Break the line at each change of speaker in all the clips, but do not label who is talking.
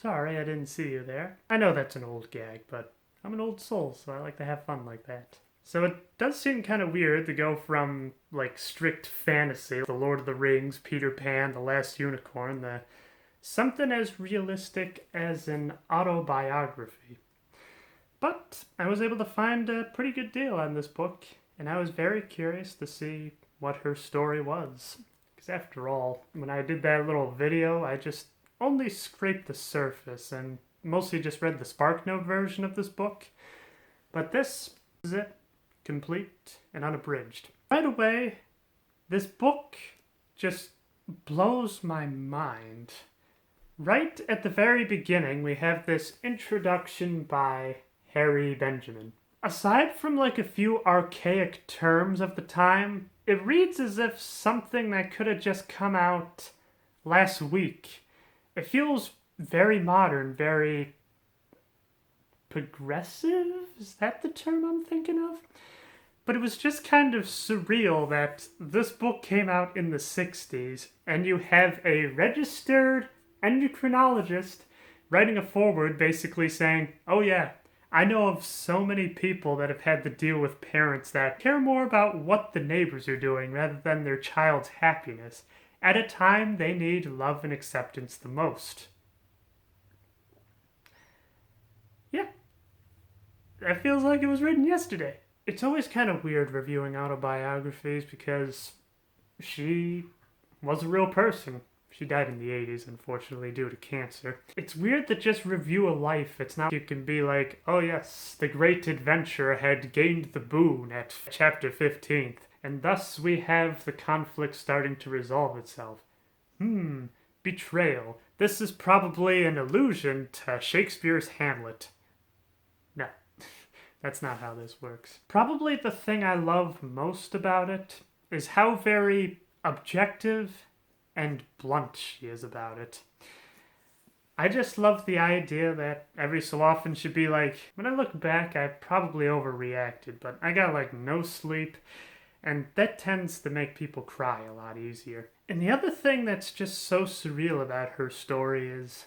Sorry, I didn't see you there. I know that's an old gag, but I'm an old soul, so I like to have fun like that. So it does seem kind of weird to go from, like, strict fantasy, The Lord of the Rings, Peter Pan, The Last Unicorn, something as realistic as an autobiography. But I was able to find a pretty good deal on this book, and I was very curious to see what her story was. Because after all, when I did that little video, I just only scraped the surface and mostly just read the SparkNote version of this book. But this is it, complete and unabridged. Right away, this book just blows my mind. Right at the very beginning, we have this introduction by Harry Benjamin. Aside from like a few archaic terms of the time, it reads as if something that could have just come out last week. It feels very modern, very progressive? Is that the term I'm thinking of? But it was just kind of surreal that this book came out in the 60s and you have a registered endocrinologist writing a foreword basically saying, oh yeah, I know of so many people that have had to deal with parents that care more about what the neighbors are doing rather than their child's happiness at a time they need love and acceptance the most. Yeah, that feels like it was written yesterday. It's always kind of weird reviewing autobiographies because she was a real person. She died in the 80s, unfortunately, due to cancer. It's weird to just review a life. It's not, you can be like, oh yes, the great adventurer had gained the boon at chapter 15th, and thus we have the conflict starting to resolve itself. Betrayal. This is probably an allusion to Shakespeare's Hamlet. No, that's not how this works. Probably the thing I love most about it is how very objective and blunt she is about it. I just love the idea that every so often she'd be like, when I look back, I probably overreacted, but I got like no sleep, and that tends to make people cry a lot easier. And the other thing that's just so surreal about her story is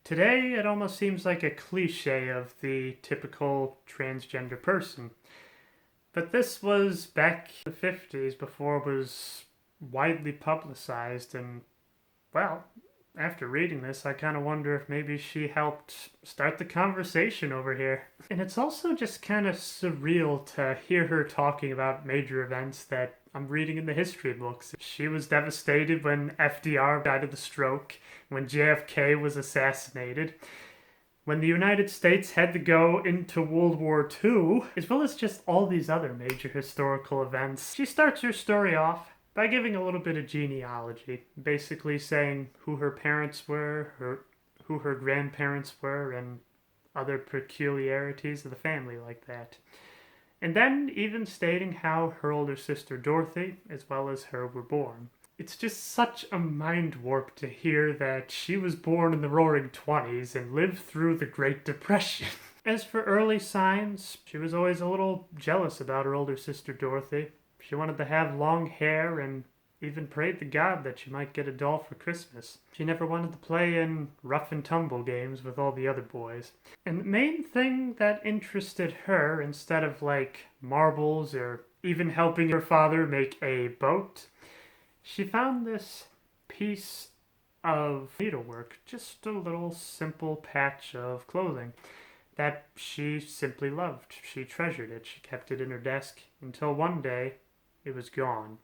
today it almost seems like a cliche of the typical transgender person. But this was back in the 50s before it was widely publicized, and well, after reading this, I kind of wonder if maybe she helped start the conversation over here. And it's also just kind of surreal to hear her talking about major events that I'm reading in the history books. She was devastated when FDR died of the stroke, when JFK was assassinated, when the United States had to go into World War II, as well as just all these other major historical events. She starts her story off by giving a little bit of genealogy, basically saying who her parents were, who her grandparents were, and other peculiarities of the family like that. And then even stating how her older sister Dorothy, as well as her, were born. It's just such a mind warp to hear that she was born in the Roaring 20s and lived through the Great Depression. As for early signs, she was always a little jealous about her older sister Dorothy. She wanted to have long hair and even prayed to God that she might get a doll for Christmas. She never wanted to play in rough and tumble games with all the other boys. And the main thing that interested her, instead of like marbles or even helping her father make a boat, she found this piece of needlework, just a little simple patch of clothing that she simply loved. She treasured it. She kept it in her desk until one day it was gone.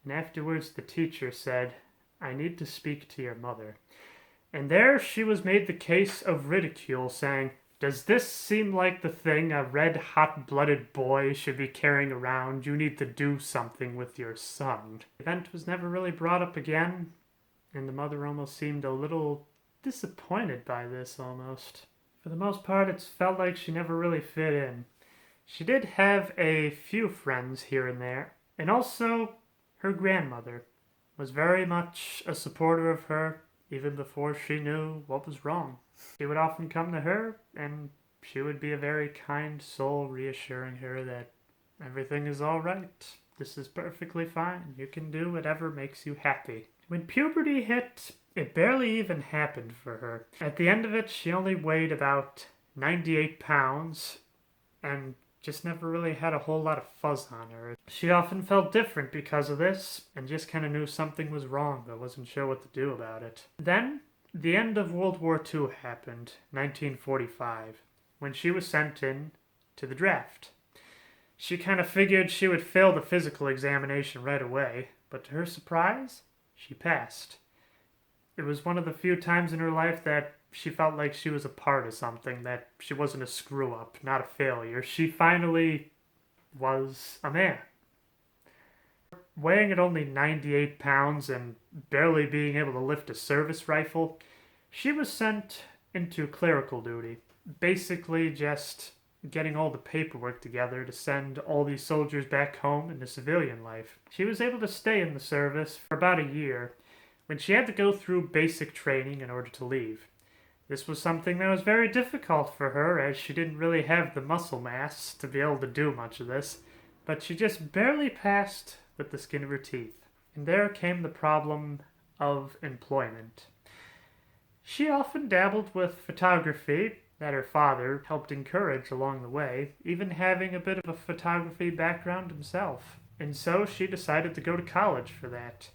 And afterwards the teacher said, I need to speak to your mother. And there she was made the case of ridicule, saying, does this seem like the thing a red hot-blooded boy should be carrying around? You need to do something with your son. The event was never really brought up again, and the mother almost seemed a little disappointed by this almost. For the most part, it's felt like she never really fit in. She did have a few friends here and there, and also her grandmother was very much a supporter of her even before she knew what was wrong. She would often come to her, and she would be a very kind soul, reassuring her that everything is all right. This is perfectly fine. You can do whatever makes you happy. When puberty hit, It barely even happened for her. At the end of it, she only weighed about 98 pounds and just never really had a whole lot of fuzz on her. She often felt different because of this and just kind of knew something was wrong but wasn't sure what to do about it. Then, the end of World War II happened, 1945, when she was sent in to the draft. She kind of figured she would fail the physical examination right away, but to her surprise, she passed. It was one of the few times in her life that she felt like she was a part of something, that she wasn't a screw up, not a failure. She finally was a man. Weighing at only 98 pounds and barely being able to lift a service rifle, she was sent into clerical duty. Basically, just getting all the paperwork together to send all these soldiers back home into civilian life. She was able to stay in the service for about a year when she had to go through basic training in order to leave. This was something that was very difficult for her as she didn't really have the muscle mass to be able to do much of this, but she just barely passed with the skin of her teeth. And there came the problem of employment. She often dabbled with photography that her father helped encourage along the way, even having a bit of a photography background himself. And so she decided to go to college for that.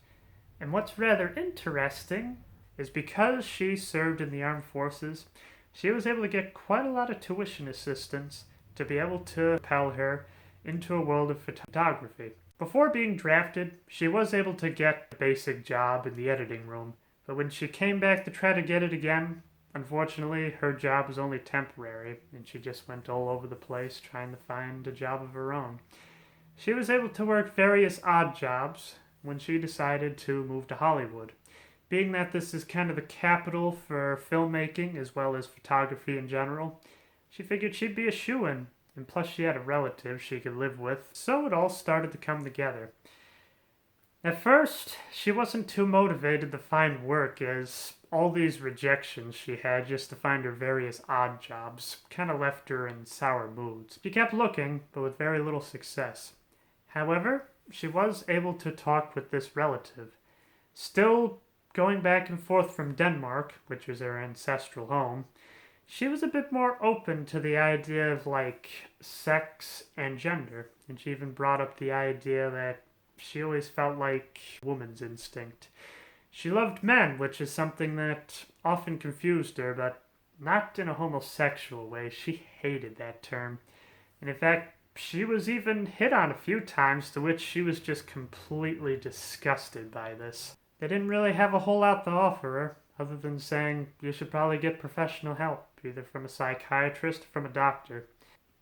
And what's rather interesting is because she served in the armed forces, she was able to get quite a lot of tuition assistance to be able to propel her into a world of photography. Before being drafted, she was able to get a basic job in the editing room, but when she came back to try to get it again, unfortunately, her job was only temporary, and she just went all over the place trying to find a job of her own. She was able to work various odd jobs when she decided to move to Hollywood. Being that this is kind of the capital for filmmaking as well as photography in general, she figured she'd be a shoo-in, and plus she had a relative she could live with, so it all started to come together. At first, she wasn't too motivated to find work as all these rejections she had just to find her various odd jobs kind of left her in sour moods. She kept looking, but with very little success. However, she was able to talk with this relative. Still going back and forth from Denmark, which was her ancestral home, she was a bit more open to the idea of sex and gender, and she even brought up the idea that she always felt like a woman's instinct. She loved men, which is something that often confused her, but not in a homosexual way. She hated that term. And in fact, she was even hit on a few times, to which she was just completely disgusted by this. They didn't really have a whole lot to offer her, other than saying you should probably get professional help, either from a psychiatrist or from a doctor.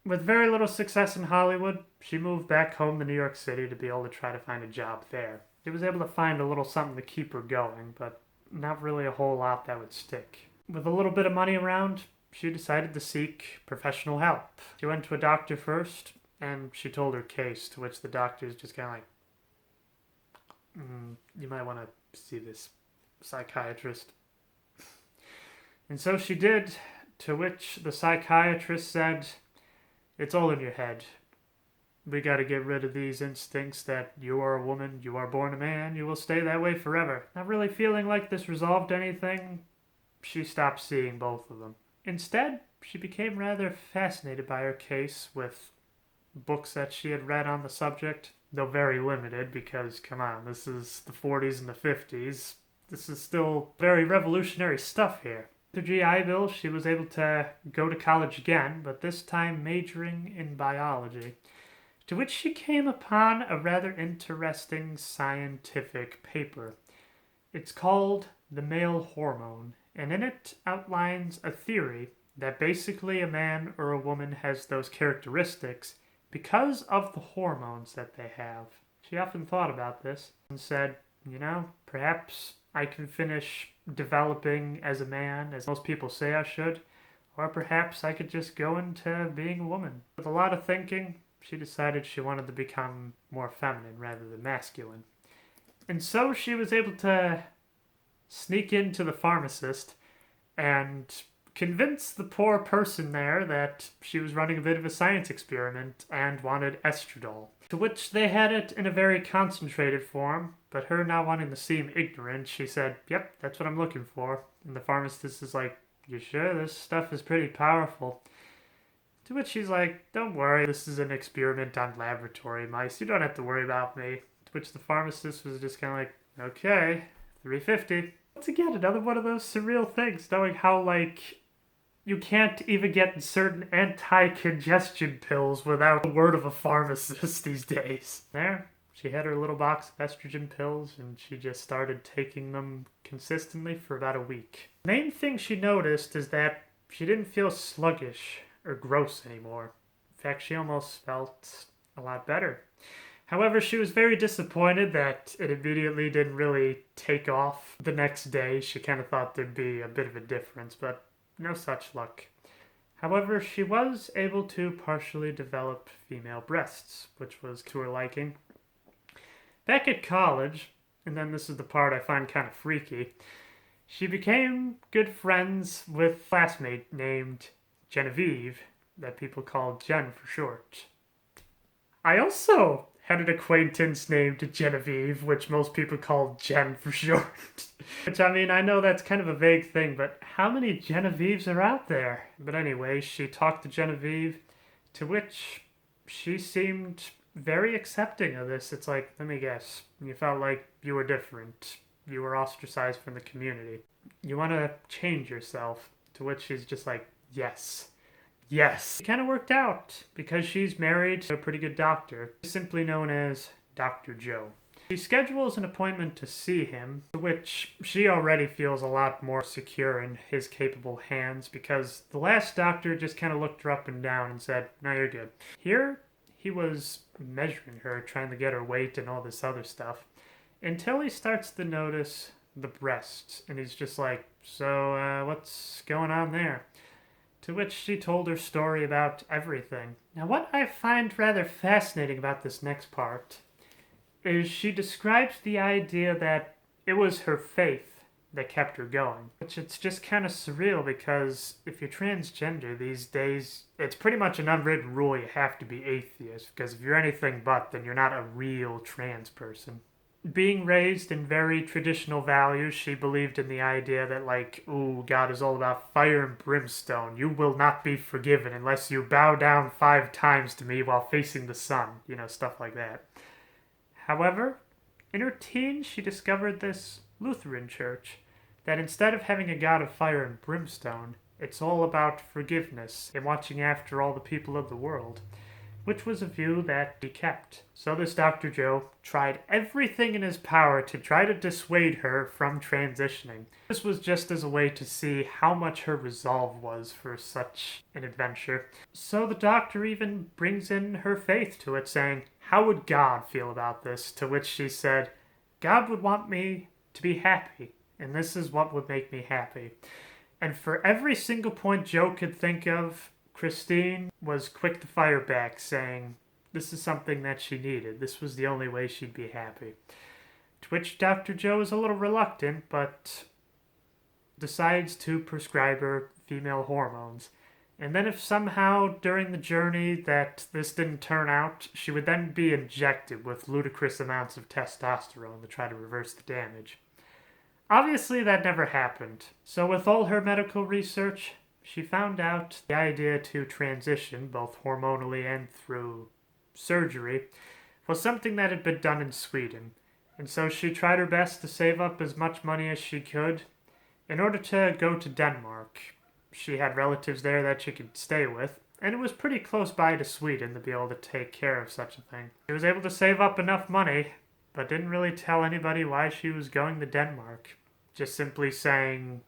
With very little success in Hollywood, she moved back home to New York City to be able to try to find a job there. She was able to find a little something to keep her going, but not really a whole lot that would stick. With a little bit of money around, she decided to seek professional help. She went to a doctor first, and she told her case, to which the doctor's just kind of like, you might want to see this psychiatrist. And so she did, to which the psychiatrist said, it's all in your head. We gotta get rid of these instincts that you are a woman, you are born a man, you will stay that way forever. Not really feeling like this resolved anything, she stopped seeing both of them. Instead, she became rather fascinated by her case with books that she had read on the subject, though very limited because, come on, this is the 40s and the 50s. This is still very revolutionary stuff here. After GI Bill, she was able to go to college again, but this time majoring in biology, to which she came upon a rather interesting scientific paper. It's called The Male Hormone, and in it outlines a theory that basically a man or a woman has those characteristics because of the hormones that they have. She often thought about this and said, perhaps I can finish developing as a man, as most people say I should, or perhaps I could just go into being a woman. With a lot of thinking, she decided she wanted to become more feminine rather than masculine. And so she was able to sneak into the pharmacist and convinced the poor person there that she was running a bit of a science experiment and wanted estradiol. To which they had it in a very concentrated form, but her not wanting to seem ignorant, she said, "Yep, that's what I'm looking for." And the pharmacist is like, "You sure? This stuff is pretty powerful." To which she's like, "Don't worry, this is an experiment on laboratory mice. You don't have to worry about me." To which the pharmacist was just kind of like, "Okay, $3.50. Once again, another one of those surreal things, knowing how, like, you can't even get certain anti-congestion pills without the word of a pharmacist these days. There, she had her little box of estrogen pills, and she just started taking them consistently for about a week. The main thing she noticed is that she didn't feel sluggish or gross anymore. In fact, she almost felt a lot better. However, she was very disappointed that it immediately didn't really take off the next day. She kind of thought there'd be a bit of a difference, but no such luck. However, she was able to partially develop female breasts, which was to her liking. Back at college, and then this is the part I find kind of freaky, she became good friends with a classmate named Genevieve, that people call Jen for short. I also had an acquaintance named Genevieve, which most people call Jen for short. Which, I mean, I know that's kind of a vague thing, but how many Genevieves are out there? But anyway, she talked to Genevieve, to which she seemed very accepting of this. It's like, let me guess, you felt like you were different. You were ostracized from the community. You want to change yourself. To which she's just like, yes. Yes. It kind of worked out because she's married to a pretty good doctor, simply known as Dr. Joe. She schedules an appointment to see him, to which she already feels a lot more secure in his capable hands because the last doctor just kind of looked her up and down and said, "No, you're good." Here, he was measuring her, trying to get her weight and all this other stuff, until he starts to notice the breasts, and he's just like, "So, what's going on there?" To which she told her story about everything. Now, what I find rather fascinating about this next part is she describes the idea that it was her faith that kept her going. Which it's just kind of surreal because if you're transgender these days, it's pretty much an unwritten rule you have to be atheist, because if you're anything but, then you're not a real trans person. Being raised in very traditional values, she believed in the idea that, like, ooh, God is all about fire and brimstone. You will not be forgiven unless you bow down 5 times to me while facing the sun. You know, stuff like that. However, in her teens, she discovered this Lutheran church that instead of having a God of fire and brimstone, it's all about forgiveness and watching after all the people of the world, which was a view that he kept. So this Dr. Joe tried everything in his power to try to dissuade her from transitioning. This was just as a way to see how much her resolve was for such an adventure. So the doctor even brings in her faith to it, saying, "How would God feel about this?" To which she said, "God would want me to be happy, and this is what would make me happy." And for every single point Joe could think of, Christine was quick to fire back, saying this is something that she needed. This was the only way she'd be happy. To which Dr. Joe is a little reluctant, but decides to prescribe her female hormones. And then if somehow during the journey that this didn't turn out, she would then be injected with ludicrous amounts of testosterone to try to reverse the damage. Obviously that never happened. So with all her medical research, she found out the idea to transition, both hormonally and through surgery, was something that had been done in Sweden. And so she tried her best to save up as much money as she could in order to go to Denmark. She had relatives there that she could stay with, and it was pretty close by to Sweden to be able to take care of such a thing. She was able to save up enough money, but didn't really tell anybody why she was going to Denmark. Just simply saying,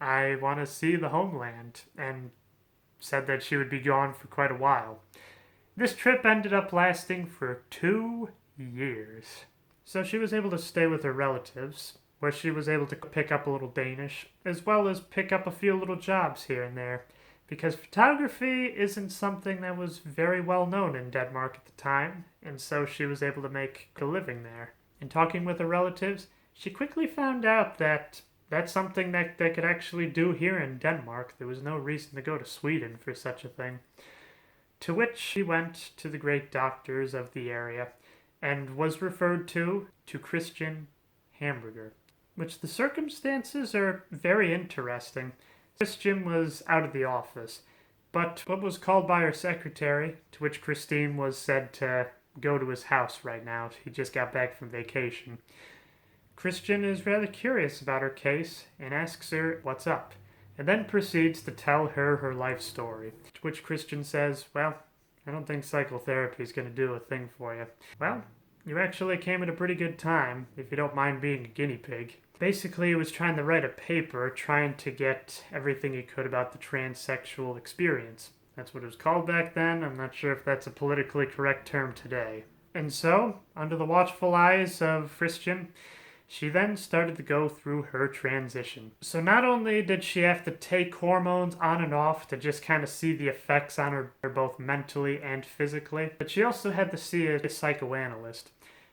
"I want to see the homeland," and said that she would be gone for quite a while. This trip ended up lasting for 2 years. So she was able to stay with her relatives, where she was able to pick up a little Danish, as well as pick up a few little jobs here and there, because photography isn't something that was very well known in Denmark at the time, and so she was able to make a living there. In talking with her relatives, she quickly found out that that's something that they could actually do here in Denmark. There was no reason to go to Sweden for such a thing. To which she went to the great doctors of the area and was referred to Christian Hamburger, which the circumstances are very interesting. Christian was out of the office, but what was called by her secretary, to which Christine was said to go to his house right now. He just got back from vacation. Christian is rather curious about her case and asks her what's up, and then proceeds to tell her her life story, to which Christian says, well, I don't think psychotherapy is going to do a thing for you. Well, you actually came at a pretty good time, if you don't mind being a guinea pig. Basically, he was trying to write a paper trying to get everything he could about the transsexual experience. That's what it was called back then. I'm not sure if that's a politically correct term today. And so, under the watchful eyes of Christian, she then started to go through her transition. So not only did she have to take hormones on and off to just kind of see the effects on her both mentally and physically, but she also had to see a psychoanalyst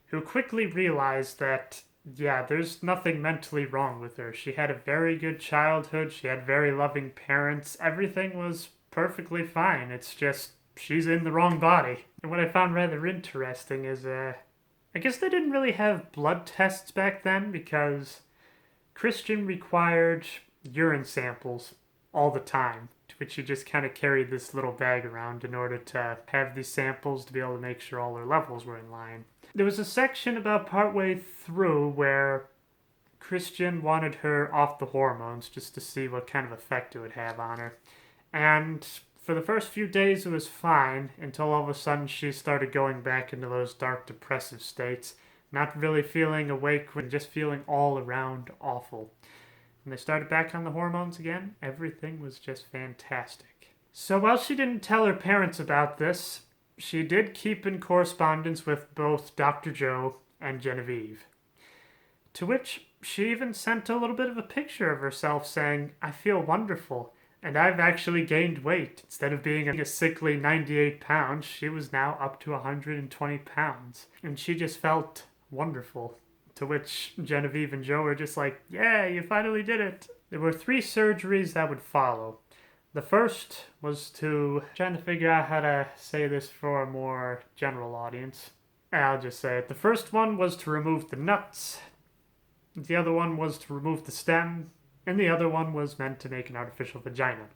who quickly realized that, yeah, there's nothing mentally wrong with her. She had a very good childhood. She had very loving parents. Everything was perfectly fine. It's just she's in the wrong body. And what I found rather interesting is I guess they didn't really have blood tests back then because Christian required urine samples all the time, to which she just kind of carried this little bag around in order to have these samples to be able to make sure all her levels were in line. There was a section about partway through where Christian wanted her off the hormones just to see what kind of effect it would have on her. And for the first few days, it was fine until all of a sudden she started going back into those dark, depressive states, not really feeling awake and just feeling all around awful. When they started back on the hormones again, everything was just fantastic. So while she didn't tell her parents about this, she did keep in correspondence with both Dr. Joe and Genevieve. To which she even sent a little bit of a picture of herself saying, I feel wonderful. And I've actually gained weight. Instead of being a sickly 98 pounds, she was now up to 120 pounds. And she just felt wonderful. To which Genevieve and Joe were just like, yeah, you finally did it. There were 3 surgeries that would follow. The first was trying to figure out how to say this for a more general audience. I'll just say it. The first one was to remove the nuts. The other one was to remove the stem. And the other one was meant to make an artificial vagina.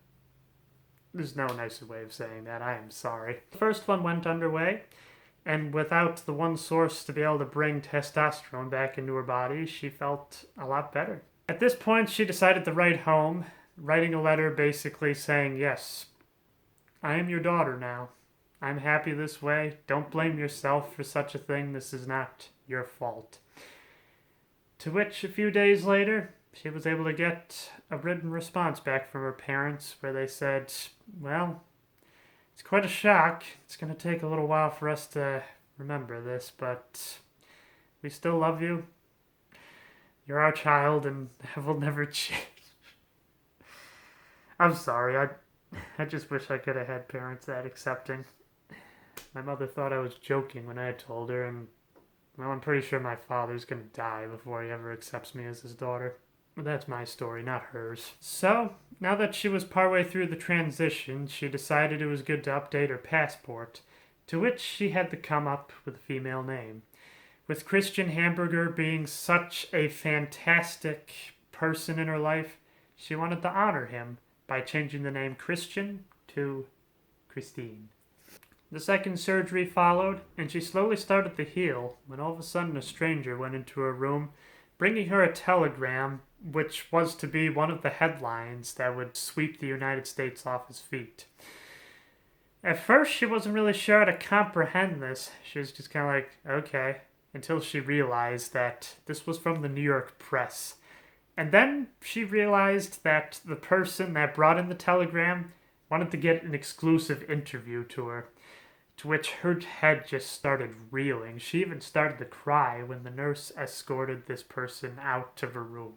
There's no nicer way of saying that, I am sorry. The first one went underway, and without the one source to be able to bring testosterone back into her body, she felt a lot better. At this point, she decided to write home, writing a letter basically saying, yes, I am your daughter now. I'm happy this way. Don't blame yourself for such a thing. This is not your fault. To which, a few days later, she was able to get a written response back from her parents where they said, well, it's quite a shock. It's going to take a little while for us to remember this, but we still love you. You're our child, and that will never change. I'm sorry. I just wish I could have had parents that accepting. My mother thought I was joking when I told her, and well, I'm pretty sure my father's going to die before he ever accepts me as his daughter. But that's my story, not hers. So, now that she was partway through the transition, she decided it was good to update her passport, to which she had to come up with a female name. With Christian Hamburger being such a fantastic person in her life, she wanted to honor him by changing the name Christian to Christine. The second surgery followed, and she slowly started to heal when all of a sudden a stranger went into her room, bringing her a telegram which was to be one of the headlines that would sweep the United States off his feet. At first, she wasn't really sure how to comprehend this. She was just kind of like, okay, until she realized that this was from the New York press. And then she realized that the person that brought in the telegram wanted to get an exclusive interview to her, to which her head just started reeling. She even started to cry when the nurse escorted this person out of her room.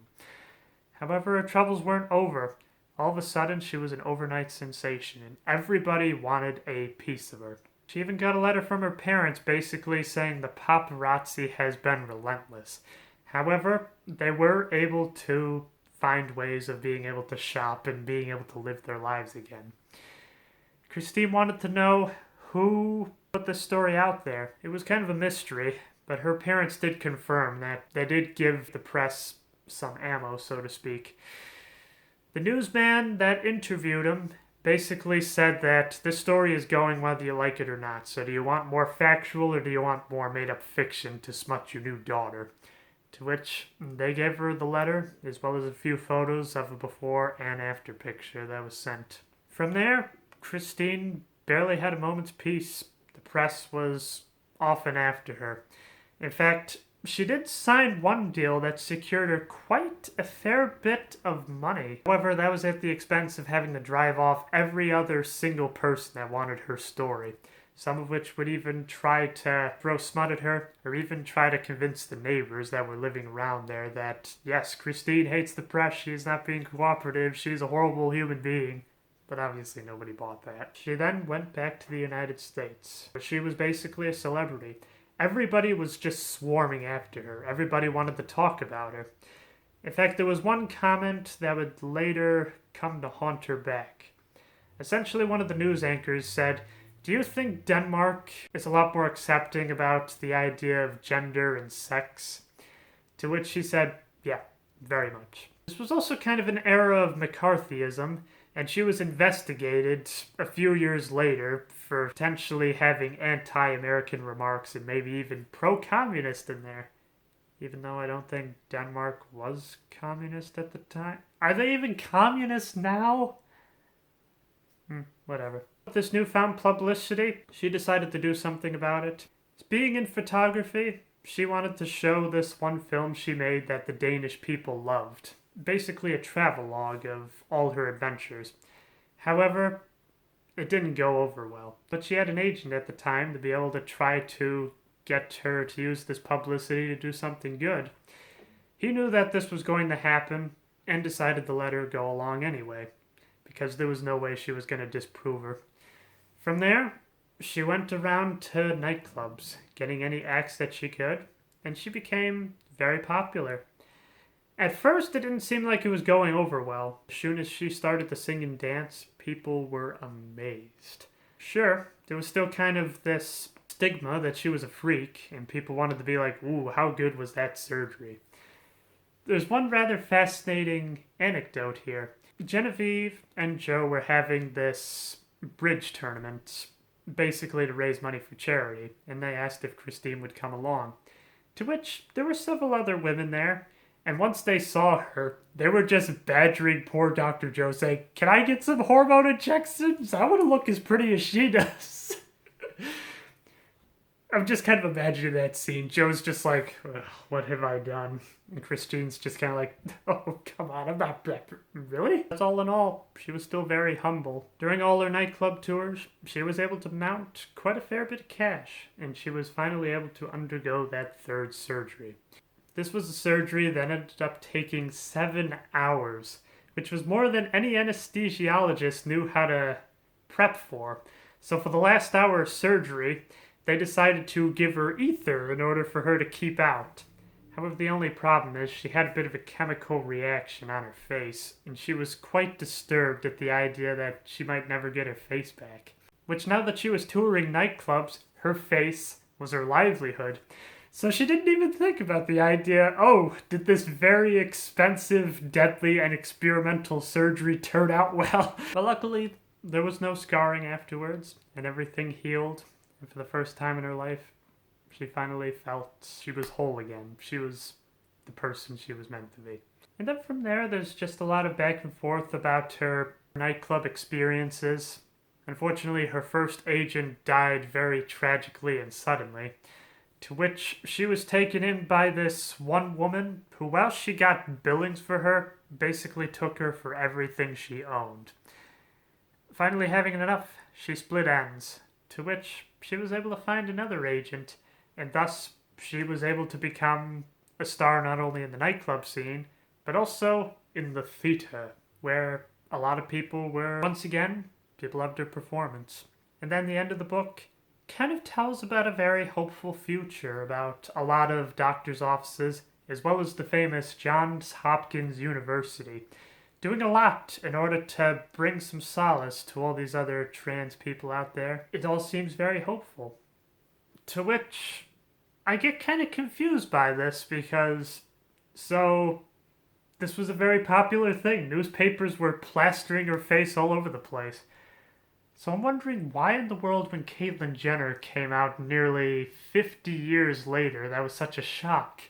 However, her troubles weren't over. All of a sudden, she was an overnight sensation, and everybody wanted a piece of her. She even got a letter from her parents basically saying the paparazzi has been relentless. However, they were able to find ways of being able to shop and being able to live their lives again. Christine wanted to know who put this story out there. It was kind of a mystery, but her parents did confirm that they did give the press some ammo, so to speak. The newsman that interviewed him basically said that this story is going whether you like it or not. So do you want more factual or do you want more made-up fiction to smut your new daughter? To which they gave her the letter, as well as a few photos of a before and after picture that was sent. From there, Christine barely had a moment's peace. The press was often after her. In fact, she did sign one deal that secured her quite a fair bit of money. However, that was at the expense of having to drive off every other single person that wanted her story. Some of which would even try to throw smut at her, or even try to convince the neighbors that were living around there that, yes, Christine hates the press, she's not being cooperative, she's a horrible human being. But obviously nobody bought that. She then went back to the United States, where she was basically a celebrity. Everybody was just swarming after her. Everybody wanted to talk about her. In fact, there was one comment that would later come to haunt her back. Essentially, one of the news anchors said, "Do you think Denmark is a lot more accepting about the idea of gender and sex?" To which she said, "Yeah, very much." This was also kind of an era of McCarthyism, and she was investigated a few years later for potentially having anti-American remarks and maybe even pro-communist in there. Even though I don't think Denmark was communist at the time. Are they even communist now? Whatever. With this newfound publicity, she decided to do something about it. Being in photography, she wanted to show this one film she made that the Danish people loved. Basically a travelogue of all her adventures. However, it didn't go over well. But she had an agent at the time to be able to try to get her to use this publicity to do something good. He knew that this was going to happen and decided to let her go along anyway, because there was no way she was going to disprove her. From there, she went around to nightclubs, getting any acts that she could, and she became very popular. At first, it didn't seem like it was going over well. As soon as she started to sing and dance, people were amazed. Sure, there was still kind of this stigma that she was a freak, and people wanted to be like, ooh, how good was that surgery? There's one rather fascinating anecdote here. Genevieve and Joe were having this bridge tournament, basically to raise money for charity, and they asked if Christine would come along. To which there were several other women there, and once they saw her, they were just badgering poor Dr. Joe, saying, "Can I get some hormone injections? I want to look as pretty as she does." I'm just kind of imagining that scene. Joe's just like, what have I done? And Christine's just kind of like, oh, come on, I'm not that. Really? That's all in all, she was still very humble. During all her nightclub tours, she was able to mount quite a fair bit of cash, and she was finally able to undergo that third surgery. This was a surgery that ended up taking 7 hours, which was more than any anesthesiologist knew how to prep for. So for the last hour of surgery, they decided to give her ether in order for her to keep out. However, the only problem is she had a bit of a chemical reaction on her face, and she was quite disturbed at the idea that she might never get her face back. Which, now that she was touring nightclubs, her face was her livelihood. So she didn't even think about the idea, oh, did this very expensive, deadly, and experimental surgery turn out well? But luckily, there was no scarring afterwards, and everything healed. And for the first time in her life, she finally felt she was whole again. She was the person she was meant to be. And then from there, there's just a lot of back and forth about her nightclub experiences. Unfortunately, her first agent died very tragically and suddenly, to which she was taken in by this one woman who, while she got billings for her, basically took her for everything she owned. Finally having enough, she split ends, to which she was able to find another agent, and thus she was able to become a star not only in the nightclub scene, but also in the theater, where a lot of people were, once again, people loved her performance. And then the end of the book kind of tells about a very hopeful future, about a lot of doctors' offices as well as the famous Johns Hopkins University, doing a lot in order to bring some solace to all these other trans people out there. It all seems very hopeful. To which I get kind of confused by this because, so, this was a very popular thing. Newspapers were plastering her face all over the place. So I'm wondering why in the world when Caitlyn Jenner came out nearly 50 years later, that was such a shock.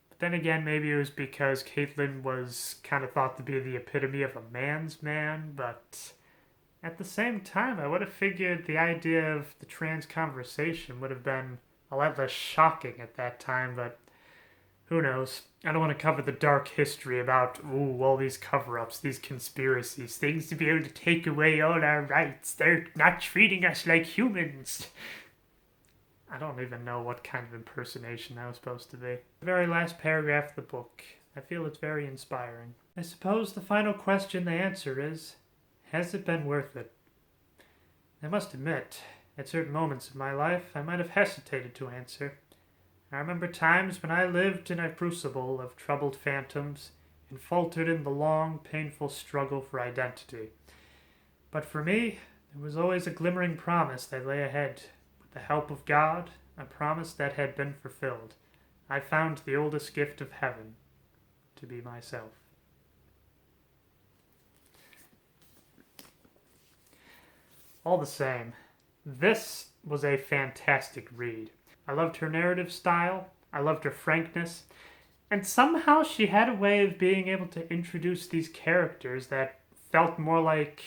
But then again, maybe it was because Caitlyn was kind of thought to be the epitome of a man's man, but at the same time, I would have figured the idea of the trans conversation would have been a lot less shocking at that time, but who knows? I don't want to cover the dark history about, all these cover-ups, these conspiracies, things to be able to take away all our rights. They're not treating us like humans. I don't even know what kind of impersonation that was supposed to be. The very last paragraph of the book. I feel it's very inspiring. I suppose the final question they answer is, has it been worth it? I must admit, at certain moments of my life, I might have hesitated to answer. I remember times when I lived in a crucible of troubled phantoms and faltered in the long, painful struggle for identity. But for me, there was always a glimmering promise that lay ahead. With the help of God, a promise that had been fulfilled. I found the oldest gift of heaven, to be myself. All the same, this was a fantastic read. I loved her narrative style, I loved her frankness, and somehow she had a way of being able to introduce these characters that felt more like,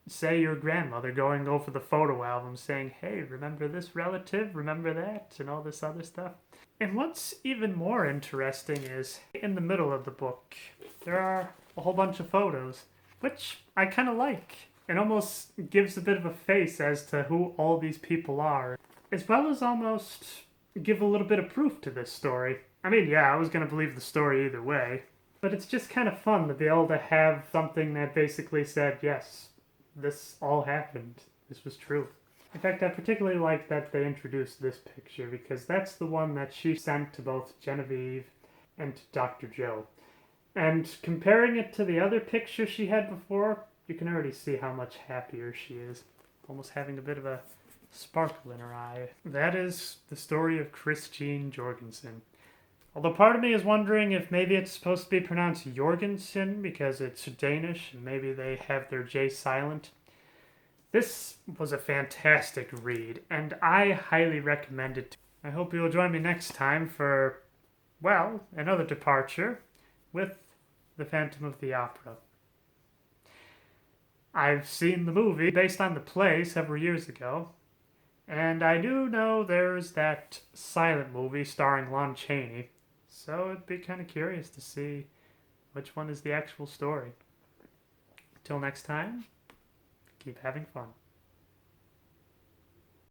say, your grandmother going over the photo album saying, hey, remember this relative, remember that, and all this other stuff. And what's even more interesting is, in the middle of the book, there are a whole bunch of photos, which I kind of like. It almost gives a bit of a face as to who all these people are, as well as almost give a little bit of proof to this story. I mean, yeah, I was going to believe the story either way, but it's just kind of fun to be able to have something that basically said, yes, this all happened. This was true. In fact, I particularly like that they introduced this picture because that's the one that she sent to both Genevieve and to Dr. Joe. And comparing it to the other picture she had before, you can already see how much happier she is. Almost having a bit of a sparkle in her eye. That is the story of Christine Jorgensen. Although part of me is wondering if maybe it's supposed to be pronounced Jorgensen because it's Danish and maybe they have their J silent. This was a fantastic read and I highly recommend it. I hope you'll join me next time for, well, another departure with The Phantom of the Opera. I've seen the movie based on the play several years ago, and I do know there's that silent movie starring Lon Chaney, so it'd be kind of curious to see which one is the actual story. Till next time, keep having fun.